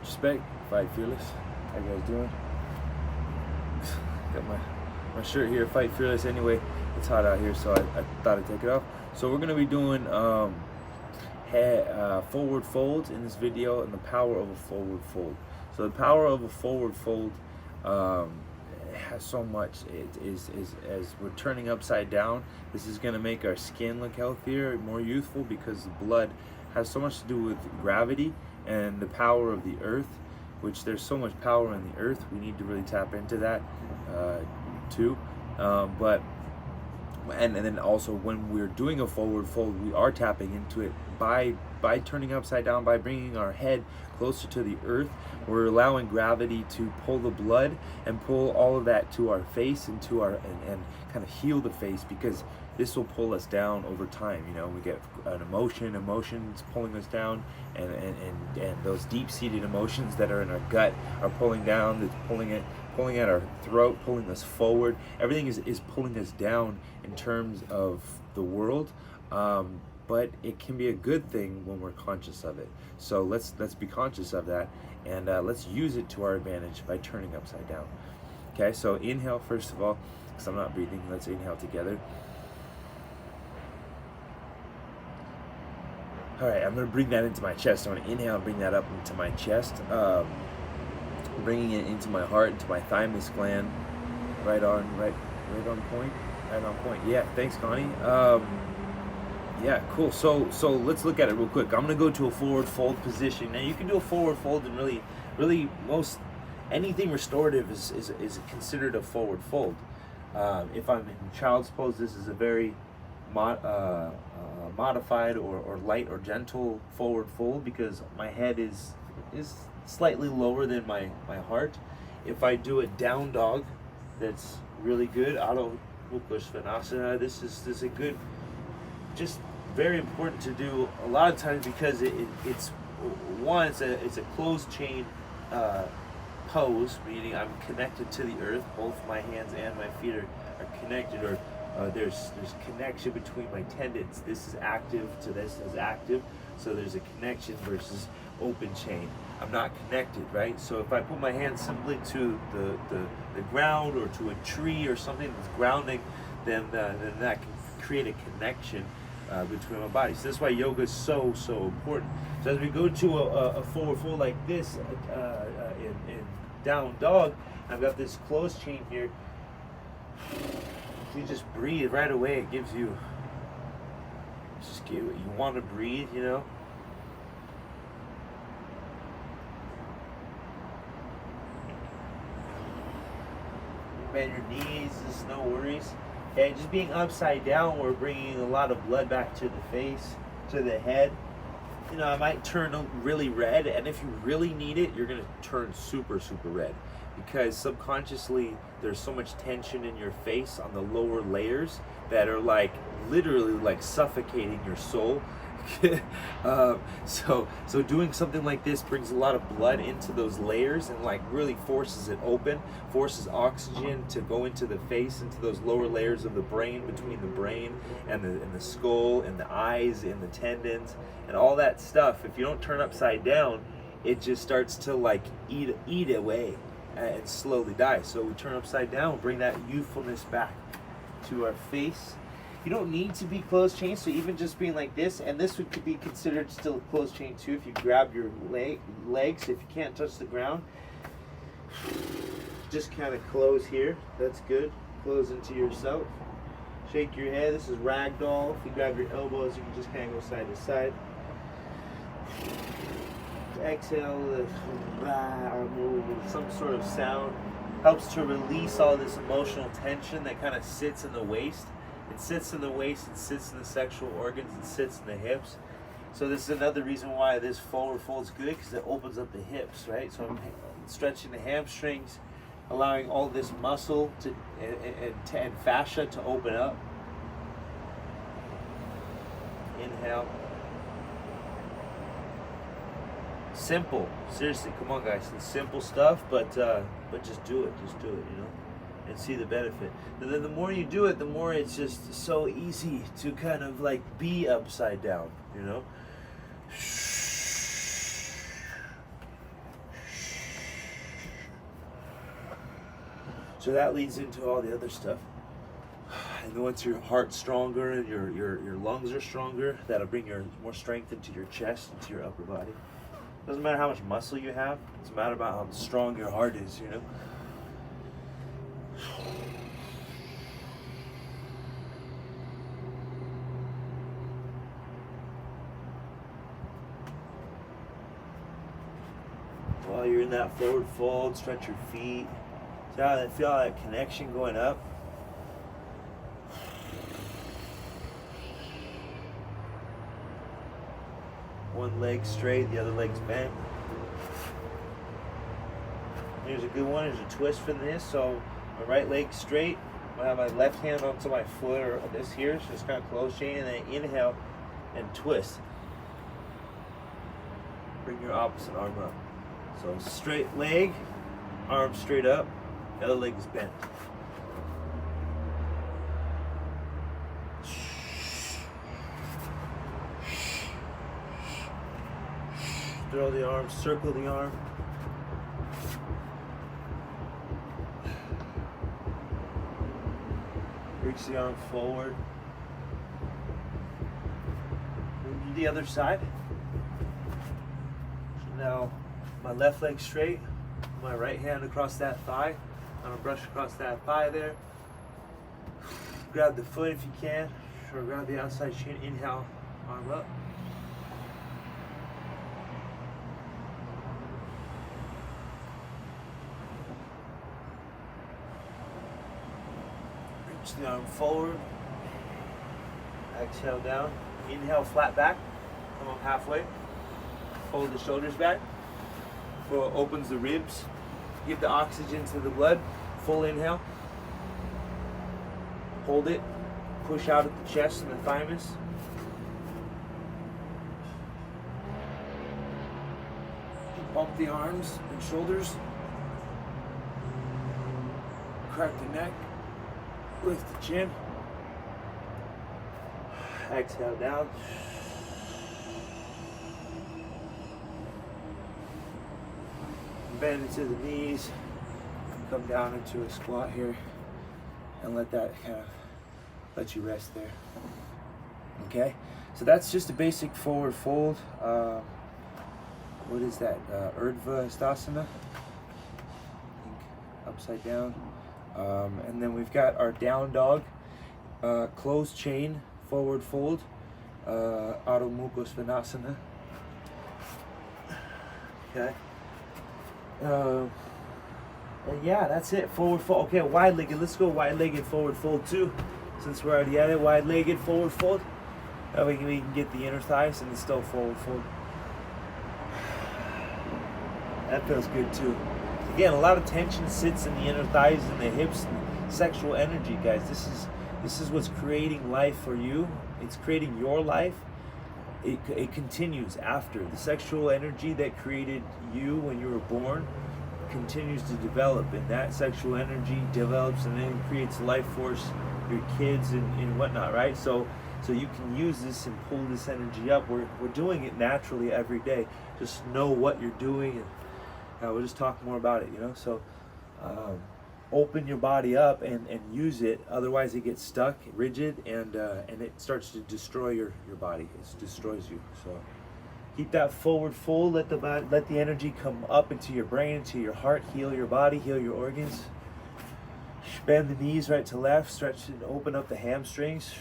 Much respect, Fight Fearless. How you guys doing? Got my shirt here, Fight Fearless. Anyway, it's hot out here, so I thought I'd take it off. So we're gonna be doing forward folds in this video, and the power of a forward fold. So the power of a forward fold has so much. It is as we're turning upside down. This is gonna make our skin look healthier, more youthful, because the blood has so much to do with gravity and the power of the earth, which there's so much power in the earth. We need to really tap into that too. And then also when we're doing a forward fold, we are tapping into it by turning upside down, by bringing our head closer to the earth. We're allowing gravity to pull the blood and pull all of that to our face and to our and kind of heal the face, because this will pull us down over time. You know, we get an emotions pulling us down, and those deep-seated emotions that are in our gut are pulling down. It's pulling at our throat, pulling us forward. Everything is pulling us down in terms of the world, but it can be a good thing when we're conscious of it. So let's be conscious of that, and let's use it to our advantage by turning upside down. Okay, so inhale first of all, because I'm not breathing. Let's inhale together. All right, I'm going to bring that into my chest. I'm going to inhale and bring that up into my chest, bringing it into my heart, into my thymus gland, right on point. Yeah, thanks, Connie. Yeah, cool. So let's look at it real quick. I'm going to go to a forward fold position. Now you can do a forward fold, and really most anything restorative is considered a forward fold. If I'm in child's pose, this is a very modified or light or gentle forward fold, because my head is slightly lower than my heart. If I do a down dog, that's really good. Adho Mukha Svanasana. This is a good, just very important to do a lot of times, because it's a closed chain pose, meaning I'm connected to the earth. Both my hands and my feet are connected, or there's connection between my tendons. This is active to this is active, so there's a connection versus open chain. I'm not connected, right? So if I put my hand simply to the ground or to a tree or something that's grounding, then that can create a connection between my body. So that's why yoga is so important. So as we go to a forward fold like this, in down dog, I've got this closed chain here. You just breathe right away. It gives you you want to breathe, you know. Bend your knees, just no worries. Okay, just being upside down, we're bringing a lot of blood back to the face, to the head. You know, I might turn really red, and if you really need it, you're gonna turn super red, because subconsciously there's so much tension in your face on the lower layers that are like literally like suffocating your soul. So doing something like this brings a lot of blood into those layers and like really forces it open, forces oxygen to go into the face, into those lower layers of the brain, between the brain and the skull and the eyes and the tendons and all that stuff. If you don't turn upside down, it just starts to like eat away and slowly die. So we turn upside down, bring that youthfulness back to our face. You don't need to be closed chain, so even just being like this, and this could be considered still a closed chain too if you grab your legs. If you can't touch the ground, just kind of close here. That's good. Close into yourself. Shake your head. This is ragdoll. If you grab your elbows, you can just kind of go side to side. Exhale, some sort of sound. Helps to release all this emotional tension that kind of sits in the waist. It sits in the waist, it sits in the sexual organs, it sits in the hips. So this is another reason why this forward fold is good, because it opens up the hips, right? So I'm stretching the hamstrings, allowing all this muscle and fascia to open up. Inhale. Simple, seriously, come on guys, it's simple stuff, but just do it, you know, and see the benefit. And then the more you do it, the more it's just so easy to kind of like be upside down, you know. So that leads into all the other stuff. And then once your heart's stronger and your lungs are stronger, that'll bring more strength into your chest, into your upper body. Doesn't matter how much muscle you have, it's a matter about how strong your heart is, you know. While you're in that forward fold, stretch your feet. Feel that connection going up. One leg straight, the other leg's bent. Here's a good one. There's a twist for this. So my right leg straight. I have my left hand onto my foot or this here. So it's kind of close chain, and then inhale and twist. Bring your opposite arm up. So straight leg, arm straight up, the other leg is bent. Throw the arm, circle the arm. Reach the arm forward. Move to the other side. So now my left leg straight, my right hand across that thigh. I'm gonna brush across that thigh there. Grab the foot if you can, or grab the outside shin. Inhale, arm up. Reach the arm forward. Exhale down. Inhale, flat back. Come up halfway. Hold the shoulders back. Opens the ribs. Give the oxygen to the blood. Full inhale. Hold it. Push out at the chest and the thymus. Pump the arms and shoulders. Crack the neck. Lift the chin. Exhale down. Bend into the knees. Come down into a squat here, and let that kind of let you rest there. Okay, so that's just a basic forward fold. What is that? Urdhva Hastasana. I think upside down. And then we've got our down dog, closed chain forward fold, Adho Mukha Svanasana. Okay. And yeah, that's it. Forward fold. Okay, wide-legged. Let's go wide-legged forward fold too. Since we're already at it, wide-legged forward fold. That way we can get the inner thighs and it's still forward fold. That feels good too. Again, a lot of tension sits in the inner thighs and the hips and sexual energy, guys. This is what's creating life for you. It's creating your life. It continues after. The sexual energy that created you when you were born continues to develop, and that sexual energy develops and then creates life force, your kids and whatnot, right? So you can use this and pull this energy up. We're doing it naturally every day. Just know what you're doing, and we'll just talk more about it, you know? So open your body up and use it. Otherwise it gets stuck, rigid, and it starts to destroy your body. It destroys you. So keep that forward fold. Let the energy come up into your brain, into your heart. Heal your body, heal your organs. Bend the knees right to left. Stretch and open up the hamstrings.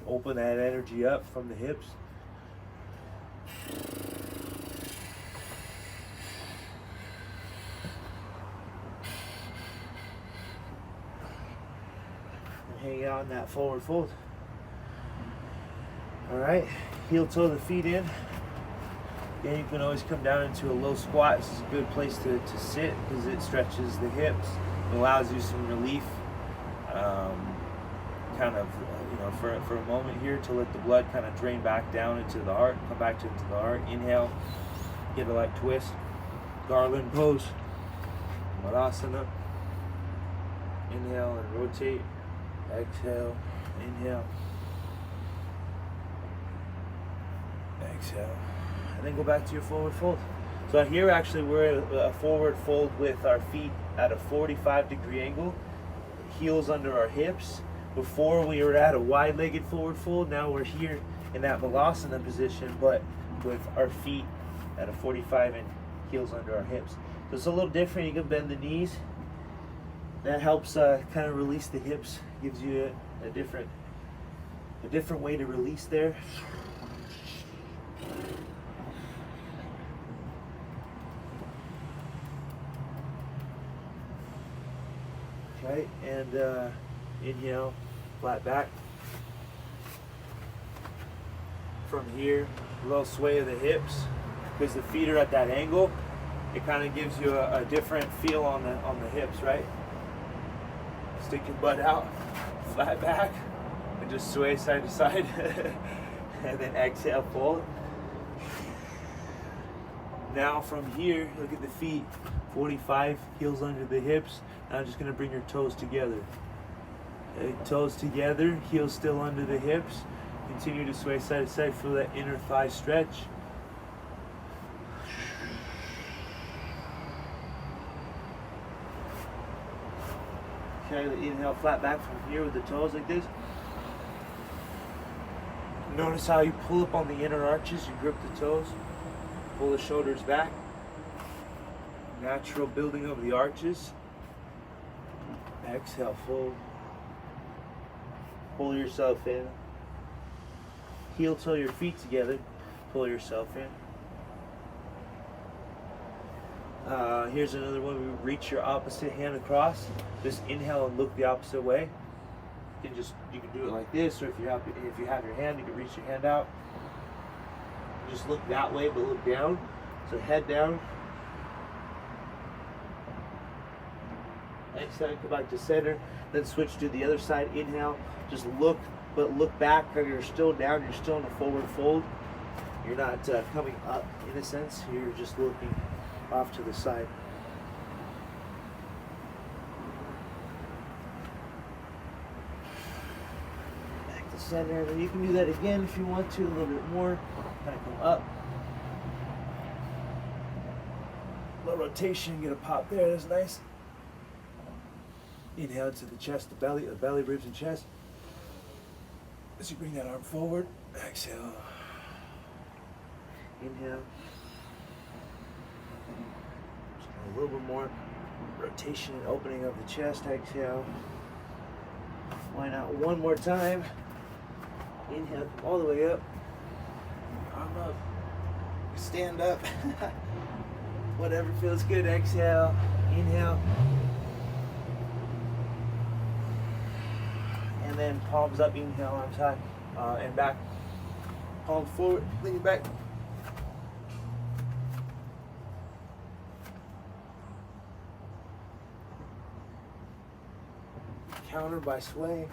Open that energy up from the hips. Hang out in that forward fold. All right, heel toe the feet in. Then you can always come down into a low squat. This is a good place to sit because it stretches the hips. It allows you some relief, kind of, for a moment here to let the blood kind of drain back down into the heart, come back into the heart. Inhale, get a light twist. Garland pose, Madasana. Inhale and rotate. Exhale, inhale, exhale, and then go back to your forward fold. So here actually we're a forward fold with our feet at a 45-degree angle, heels under our hips. Before we were at a wide-legged forward fold, now we're here in that Balasana position, but with our feet at a 45 and heels under our hips. So it's a little different. You can bend the knees. That helps kind of release the hips, gives you a different way to release there. Okay, and inhale, flat back. From here, a little sway of the hips, because the feet are at that angle. It kind of gives you a different feel on the hips, right? Stick your butt out, flat back, and just sway side to side. And then exhale, fold. Now from here, look at the feet, 45, heels under the hips. Now just gonna bring your toes together. Okay, toes together, heels still under the hips. Continue to sway side to side, feel that inner thigh stretch. Okay, inhale, flat back from here with the toes like this. Notice how you pull up on the inner arches, you grip the toes, pull the shoulders back. Natural building of the arches. Exhale, fold. Pull yourself in. Heel toe your feet together, pull yourself in. Here's another one. We reach your opposite hand across. Just inhale and look the opposite way. You can do it like this, or if you have your hand, you can reach your hand out. Just look that way, but look down. So head down. Exhale, come back to center. Then switch to the other side. Inhale, just look, but look back. You're still down. You're still in a forward fold. You're not coming up in a sense. You're just looking off to the side. Back to center. And you can do that again if you want to, a little bit more. Kind of come up. A little rotation, get a pop there. That's nice. Inhale to the chest, the belly, ribs, and chest. As you bring that arm forward, exhale. Inhale. Just a little bit more rotation and opening of the chest. Exhale. Why not one more time? Inhale, come all the way up. Arm up. Stand up. Whatever feels good. Exhale. Inhale. And then palms up, inhale, arms high, and back. Palms forward, lean back. Counter by sway,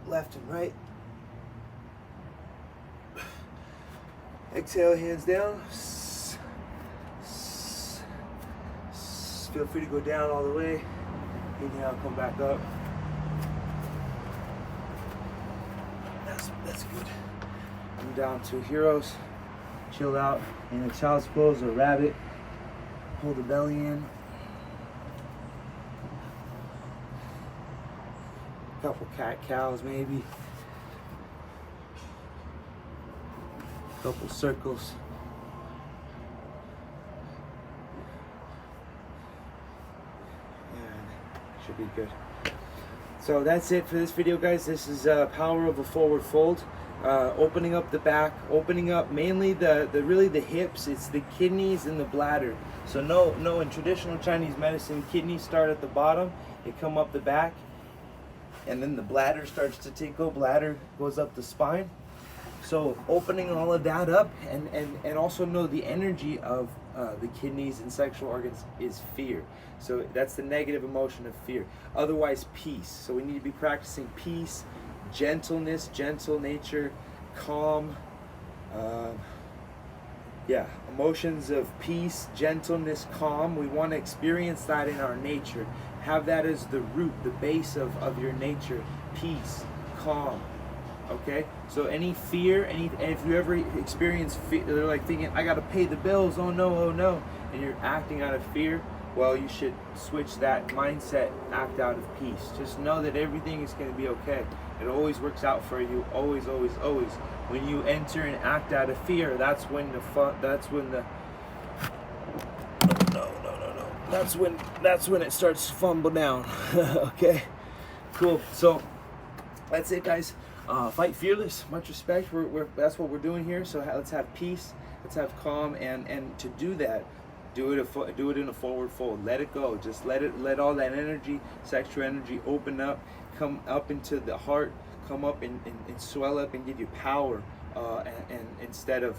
left and right. Exhale, hands down. Feel free to go down all the way. Inhale, come back up. That's good. Come down to heroes. Chill out in a child's pose or rabbit. Pull the belly in. Couple cat cows maybe. Couple circles. And should be good. So that's it for this video, guys. This is power of a forward fold. Opening up the back, opening up mainly really the hips. It's the kidneys and the bladder. So no, in traditional Chinese medicine, kidneys start at the bottom, they come up the back, and then the bladder starts to tickle. Bladder goes up the spine. So opening all of that up, and also know the energy of the kidneys and sexual organs is fear. So that's the negative emotion of fear. Otherwise, peace. So we need to be practicing peace, gentleness, gentle nature, calm. Emotions of peace, gentleness, calm. We want to experience that in our nature. Have that as the root, the base of your nature. Peace, calm. Okay, so any fear, and if you ever experience fear, they're like thinking, I gotta pay the bills, oh no, and you're acting out of fear, well, you should switch that mindset, act out of peace. Just know that everything is going to be okay. It always works out for you, always, always, always. When you enter and act out of fear, that's when the that's when it starts to fumble down. Okay, cool. So that's it, guys. Fight fearless. Much respect. That's what we're doing here. So let's have peace. Let's have calm, and to do that, do it in a forward fold. Let it go. Just let all that energy, sexual energy, open up, come up into the heart, come up and swell up and give you power, and instead of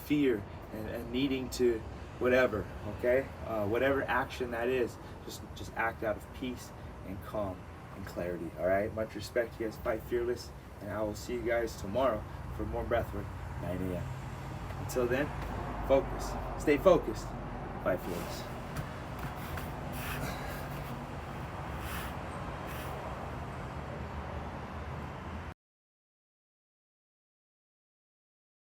fear and needing to whatever. Okay, whatever action that is, just act out of peace and calm and clarity. All right. Much respect. You guys fight fearless, and I will see you guys tomorrow for more breathwork, 9 a.m. Until then, focus. Stay focused. Fight fearless.